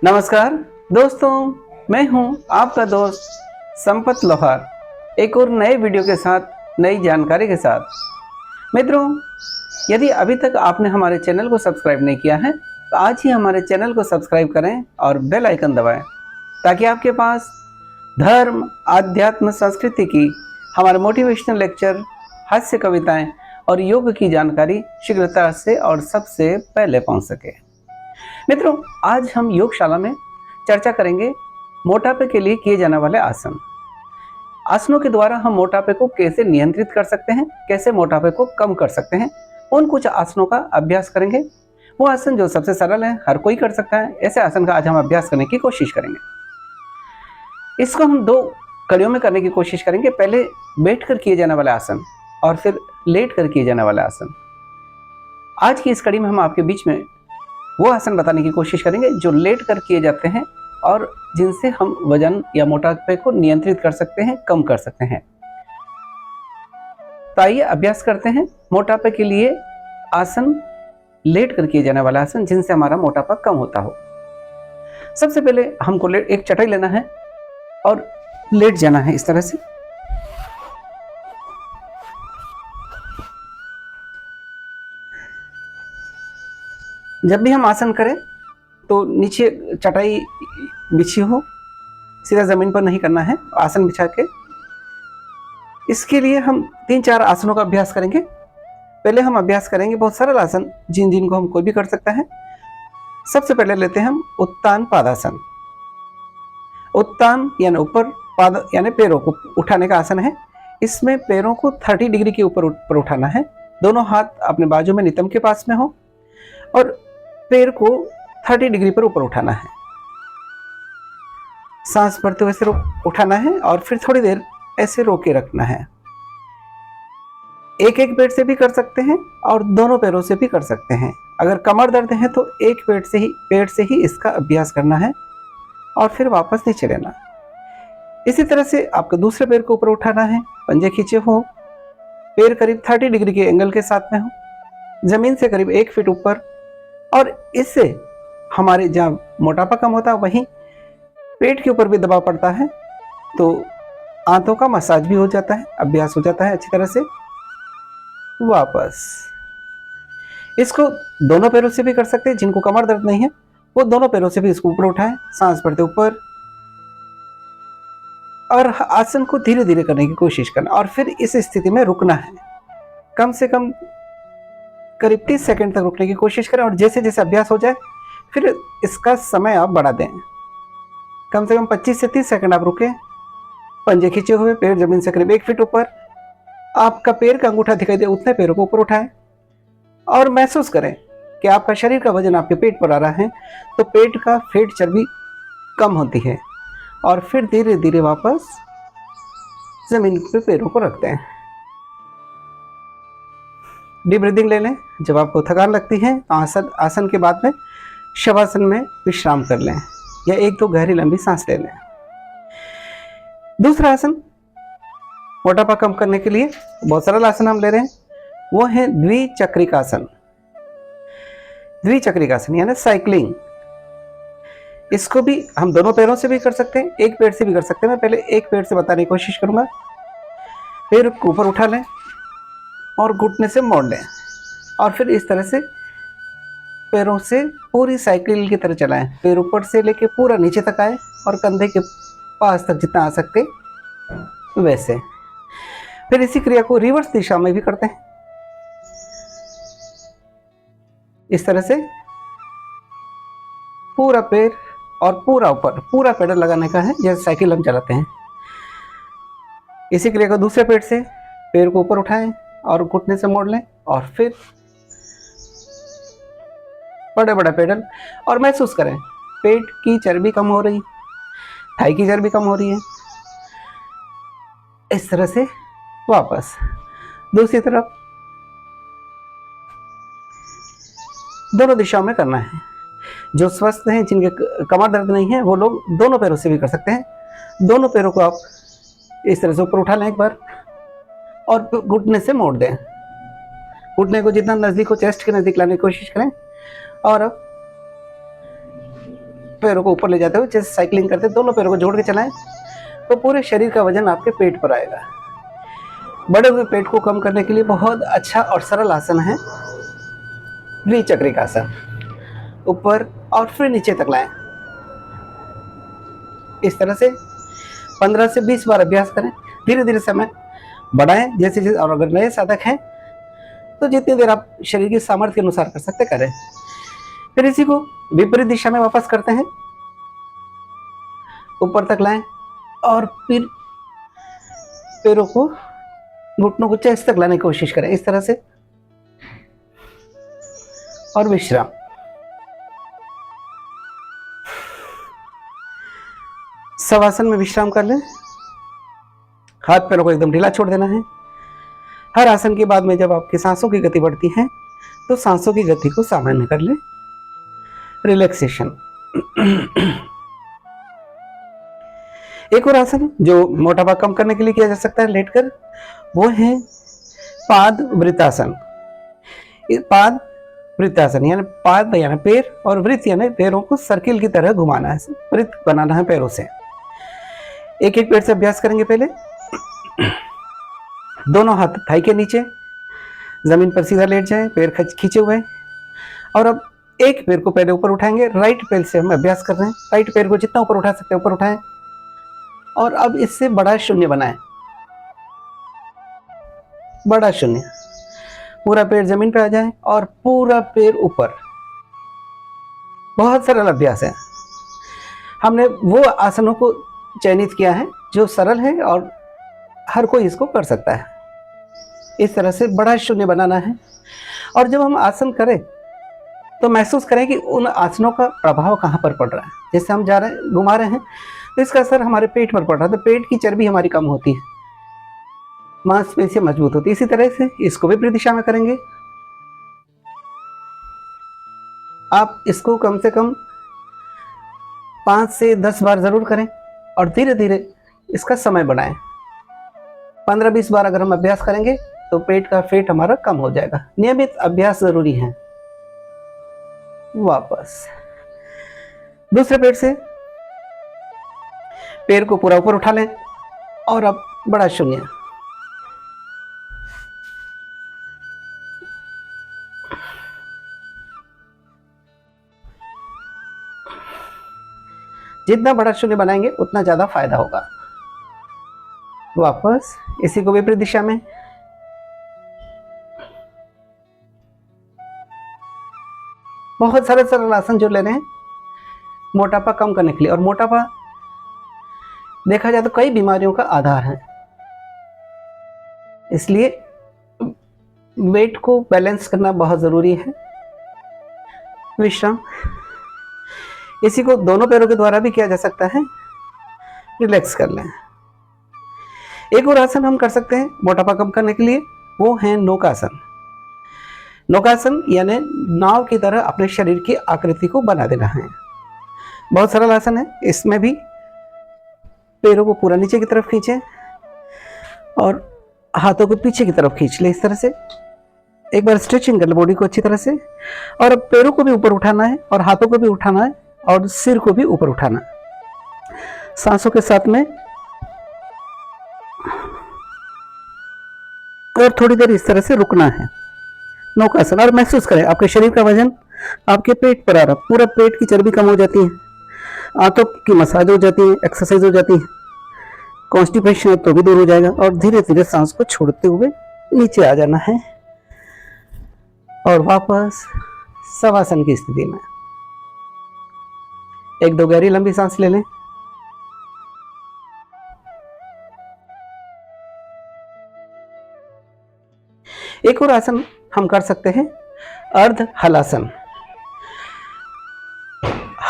नमस्कार दोस्तों, मैं हूं आपका दोस्त संपत लोहार, एक और नए वीडियो के साथ, नई जानकारी के साथ। मित्रों, यदि अभी तक आपने हमारे चैनल को सब्सक्राइब नहीं किया है तो आज ही हमारे चैनल को सब्सक्राइब करें और बेल आइकन दबाएं, ताकि आपके पास धर्म, आध्यात्म, संस्कृति की हमारे मोटिवेशनल लेक्चर, हास्य कविताएं और योग की जानकारी शीघ्रता से और सबसे पहले पहुंच सके। मित्रों, आज हम योगशाला में चर्चा करेंगे मोटापे के लिए किए जाने वाले आसन। आसनों के द्वारा हम मोटापे को कैसे नियंत्रित कर सकते हैं, कैसे मोटापे को कम कर सकते हैं, उन कुछ आसनों का अभ्यास करेंगे। वो आसन जो सबसे सरल है, हर कोई कर सकता है, ऐसे आसन का आज हम अभ्यास करने की कोशिश करेंगे। इसको हम 2 कड़ियों में करने की कोशिश करेंगे। पहले बैठकर किए जाने वाला आसन और फिर लेट कर किए जाने वाला आसन। आज की इस कड़ी में हम आपके बीच में वो आसन बताने की कोशिश करेंगे जो लेट कर किए जाते हैं और जिनसे हम वजन या मोटापे को नियंत्रित कर सकते हैं, कम कर सकते हैं। तो आइए अभ्यास करते हैं मोटापे के लिए आसन, लेट कर किए जाने वाला आसन जिनसे हमारा मोटापा कम होता हो। सबसे पहले हमको एक चटाई लेना है और लेट जाना है इस तरह से। जब भी हम आसन करें तो नीचे चटाई बिछी हो, सीधा जमीन पर नहीं करना है, आसन बिछा के। इसके लिए हम 3-4 आसनों का अभ्यास करेंगे। पहले हम अभ्यास करेंगे बहुत सरल आसन जिनको हम कोई भी कर सकता है। सबसे पहले लेते हैं हम उत्तान पादासन। उत्तान यानी ऊपर, पाद यानी पैरों को उठाने का आसन है। इसमें पैरों को 30 डिग्री के ऊपर उठाना है। दोनों हाथ अपने बाजू में नितंब के पास में हो और पैर को 30 डिग्री पर ऊपर उठाना है। सांस भरते हुए ऐसे उठाना है और फिर थोड़ी देर ऐसे रोक के रखना है। एक पैर से भी कर सकते हैं और दोनों पैरों से भी कर सकते हैं। अगर कमर दर्द है तो एक पैर से ही इसका अभ्यास करना है और फिर वापस नीचे लेना। इसी तरह से आपको दूसरे पैर को ऊपर उठाना है, पंजे खींचे हो, पैर करीब 30 डिग्री के एंगल के साथ में हो, जमीन से करीब 1 फीट ऊपर। और इससे हमारे जहाँ मोटापा कम होता है वहीं पेट के ऊपर भी दबाव पड़ता है, तो आंतों का मसाज भी हो जाता है, अभ्यास हो जाता है अच्छी तरह से। वापस इसको दोनों पैरों से भी कर सकते हैं। जिनको कमर दर्द नहीं है वो दोनों पैरों से भी इसको ऊपर उठाएं, सांस भरते ऊपर, और आसन को धीरे धीरे करने की कोशिश करना। और फिर इस स्थिति में रुकना है, कम से कम करीब 30 सेकंड तक रुकने की कोशिश करें। और जैसे जैसे अभ्यास हो जाए फिर इसका समय आप बढ़ा दें। कम से कम 25 से 30 सेकंड आप रुकें, पंजे खींचे हुए, पैर जमीन से करीब 1 फीट ऊपर। आपका पैर का अंगूठा दिखाई दे उतने पैरों को ऊपर उठाएं और महसूस करें कि आपका शरीर का वजन आपके पेट पर आ रहा है, तो पेट का फैट चर्बी कम होती है। और फिर धीरे धीरे वापस जमीन पे पैरों को रखते हैं। डीप ब्रीदिंग ले लें। जब आपको थकान लगती है तो आसन के बाद में शवासन में विश्राम कर लें या 1-2 गहरी लंबी सांस ले लें। दूसरा आसन मोटापा कम करने के लिए बहुत सरल आसन हम ले रहे हैं, वो है द्विचक्रिकासन। द्विचक्रिकासन यानी साइकिलिंग। इसको भी हम दोनों पैरों से भी कर सकते हैं, एक पैर से भी कर सकते हैं। मैं पहले एक पैर से बताने की कोशिश करूंगा। पैर को ऊपर उठा लें और घुटने से मोड़ लें और फिर इस तरह से पैरों से पूरी साइकिल की तरह चलाएं। पैर ऊपर से लेके पूरा नीचे तक आए और कंधे के पास तक जितना आ सकते वैसे। फिर इसी क्रिया को रिवर्स दिशा में भी करते हैं। इस तरह से पूरा पैर और पूरा ऊपर, पूरा पेडल लगाने का है जैसे साइकिल हम चलाते हैं। इसी क्रिया को दूसरे पैर से पैर को ऊपर उठाएं और घुटने से मोड़ लें और फिर बड़े बड़े पेडल। और महसूस करें पेट की चर्बी कम हो रही, थाई की चर्बी कम हो रही है। इस तरह से वापस दूसरी तरफ दोनों दिशाओं में करना है। जो स्वस्थ हैं, जिनके कमर दर्द नहीं है, वो लोग दोनों पैरों से भी कर सकते हैं। दोनों पैरों को आप इस तरह से ऊपर उठा लें एक बार और घुटने से मोड़ दें। घुटने को जितना नज़दीक हो चेस्ट के नज़दीक लाने की कोशिश करें और अब पैरों को ऊपर ले जाते हुए जैसे साइकिलिंग करते हैं, दोनों पैरों को जोड़ के चलाएं तो पूरे शरीर का वजन आपके पेट पर आएगा। बड़े हुए पेट को कम करने के लिए बहुत अच्छा और सरल आसन है द्विचक्रिकासन। ऊपर और फिर नीचे तक लाएं। इस तरह से 15 से 20 बार अभ्यास करें। धीरे धीरे समय बढ़ाएं जैसे जैसे, और अगर नए साधक हैं तो जितनी देर आप शरीर की सामर्थ्य के अनुसार कर सकते करें। फिर इसी को विपरीत दिशा में वापस करते हैं। ऊपर तक लाएं और फिर पैरों को, घुटनों को चेस्ट तक लाने की कोशिश करें इस तरह से, और विश्राम। शवासन में विश्राम कर लें। हाथ पैरों को एकदम ढीला छोड़ देना है। हर आसन के बाद में जब आपकी सांसों की गति बढ़ती है तो सांसों की गति को सामान्य कर लें। रिलैक्सेशन। एक और आसन जो मोटापा कम करने के लिए किया जा सकता है लेटकर, वो है पाद वृत्तासन। पाद वृत्तासन यानी पाद यानी पैर और वृत्त यानी पैरों को सर्किल की तरह घुमाना है, वृत्त बनाना है पैरों से। एक एक पैर से अभ्यास करेंगे। पहले दोनों हाथ थाई के नीचे, जमीन पर सीधा लेट जाएं, पैर खींचे हुए। और अब एक पैर को पहले ऊपर उठाएंगे। राइट पैर से हम अभ्यास कर रहे हैं। राइट पैर को जितना ऊपर उठा सकते हैं ऊपर उठाएं और अब इससे बड़ा शून्य बनाएं। बड़ा शून्य। पूरा पैर जमीन पे आ जाए और पूरा पैर ऊपर। बहुत सरल अभ्यास है। हमने वो आसनों को चयनित किया है जो सरल है और हर कोई इसको कर सकता है। इस तरह से बड़ा शून्य बनाना है। और जब हम आसन करें तो महसूस करें कि उन आसनों का प्रभाव कहाँ पर पड़ रहा है। जैसे हम जा रहे हैं, घुमा रहे हैं, तो इसका असर हमारे पेट पर पड़ रहा है, तो पेट की चर्बी हमारी कम होती है, मांसपेशियां मजबूत होती है। इसी तरह से इसको विपरीत दिशा में करेंगे। आप इसको कम से कम 5 से 10 बार जरूर करें और धीरे धीरे इसका समय बढ़ाएं। 15-20 बार अगर हम अभ्यास करेंगे तो पेट का फैट हमारा कम हो जाएगा। नियमित अभ्यास जरूरी है। वापस दूसरे पैर से पैर को पूरा ऊपर उठा लें और अब बड़ा शून्य। जितना बड़ा शून्य बनाएंगे उतना ज्यादा फायदा होगा। वापस इसी को विपरीत दिशा में। बहुत सारे सरल आसन जो ले रहे हैं मोटापा कम करने के लिए। और मोटापा देखा जाए तो कई बीमारियों का आधार है, इसलिए वेट को बैलेंस करना बहुत जरूरी है। विश्राम। इसी को दोनों पैरों के द्वारा भी किया जा सकता है। रिलैक्स कर लें। एक और आसन हम कर सकते हैं मोटापा कम करने के लिए, वो है नौकासन। नौकासन यानी नाव की तरह अपने शरीर की आकृति को बना देना है। बहुत सरल आसन है। इसमें भी पैरों को पूरा नीचे की तरफ खींचें और हाथों को पीछे की तरफ खींच लें। इस तरह से एक बार स्ट्रेचिंग कर ले बॉडी को अच्छी तरह से। और अब पैरों को भी ऊपर उठाना है और हाथों को भी उठाना है और सिर को भी ऊपर उठाना है सांसों के साथ में। और थोड़ी देर इस तरह से रुकना है नौकासन। और महसूस करें आपके शरीर का वजन आपके पेट पर आ रहा, पूरा पेट की चर्बी कम हो जाती है, आंतों की मसाज हो जाती है, एक्सरसाइज हो जाती है, कॉन्स्टिपेशन है तो भी दूर हो जाएगा। और धीरे धीरे सांस को छोड़ते हुए नीचे आ जाना है और वापस शवासन की स्थिति में। एक दो गहरी लंबी सांस ले लें। एक और आसन हम कर सकते हैं अर्ध हलासन।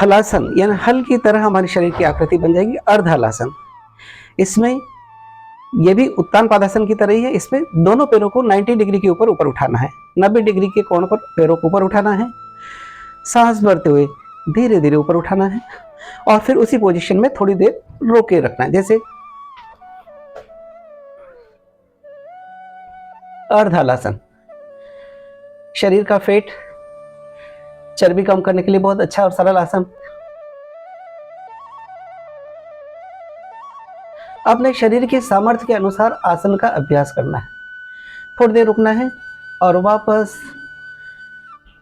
हलासन यानी हल की तरह हमारे शरीर की आकृति बन जाएगी। अर्ध हलासन। इसमें यह भी उत्तान पादासन की तरह ही है। इसमें दोनों पैरों को 90 डिग्री के ऊपर ऊपर उठाना है। 90 डिग्री के कोण पर पैरों को ऊपर उठाना है। सांस भरते हुए धीरे धीरे ऊपर उठाना है और फिर उसी पोजीशन में थोड़ी देर रोके रखना है। जैसे अर्ध हलासन शरीर का फैट चर्बी कम करने के लिए बहुत अच्छा और सरल आसन। अपने शरीर के सामर्थ्य के अनुसार आसन का अभ्यास करना है। थोड़ी देर रुकना है और वापस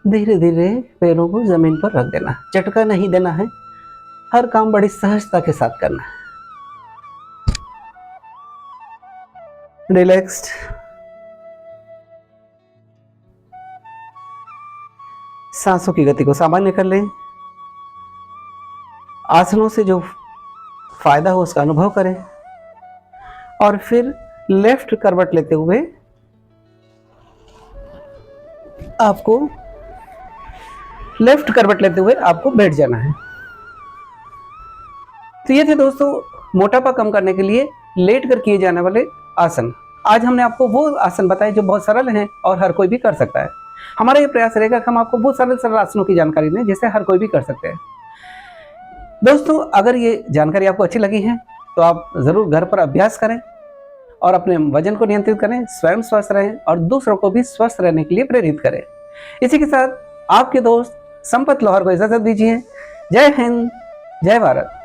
धीरे धीरे पैरों को जमीन पर रख देना है। झटका नहीं देना है, हर काम बड़ी सहजता के साथ करना है। रिलैक्स्ड। सांसों की गति को सामान्य कर लें। आसनों से जो फायदा हो उसका अनुभव करें और फिर लेफ्ट करवट लेते हुए आपको बैठ जाना है। तो ये थे दोस्तों मोटापा कम करने के लिए लेट कर किए जाने वाले आसन। आज हमने आपको वो आसन बताए जो बहुत सरल हैं और हर कोई भी कर सकता है। हमारा ये प्रयास रहेगा कि हम आपको वो सरल आसनों की जानकारी दें जिसे हर कोई भी कर सकते हैं। दोस्तों, अगर ये जानकारी आपको अच्छी लगी है तो आप ज़रूर घर पर अभ्यास करें और अपने वजन को नियंत्रित करें, स्वयं स्वस्थ रहें और दूसरों को भी स्वस्थ रहने के लिए प्रेरित करें। इसी के साथ आपके दोस्त संपत लोहार को इजाज़त दीजिए। जय हिंद, जय भारत।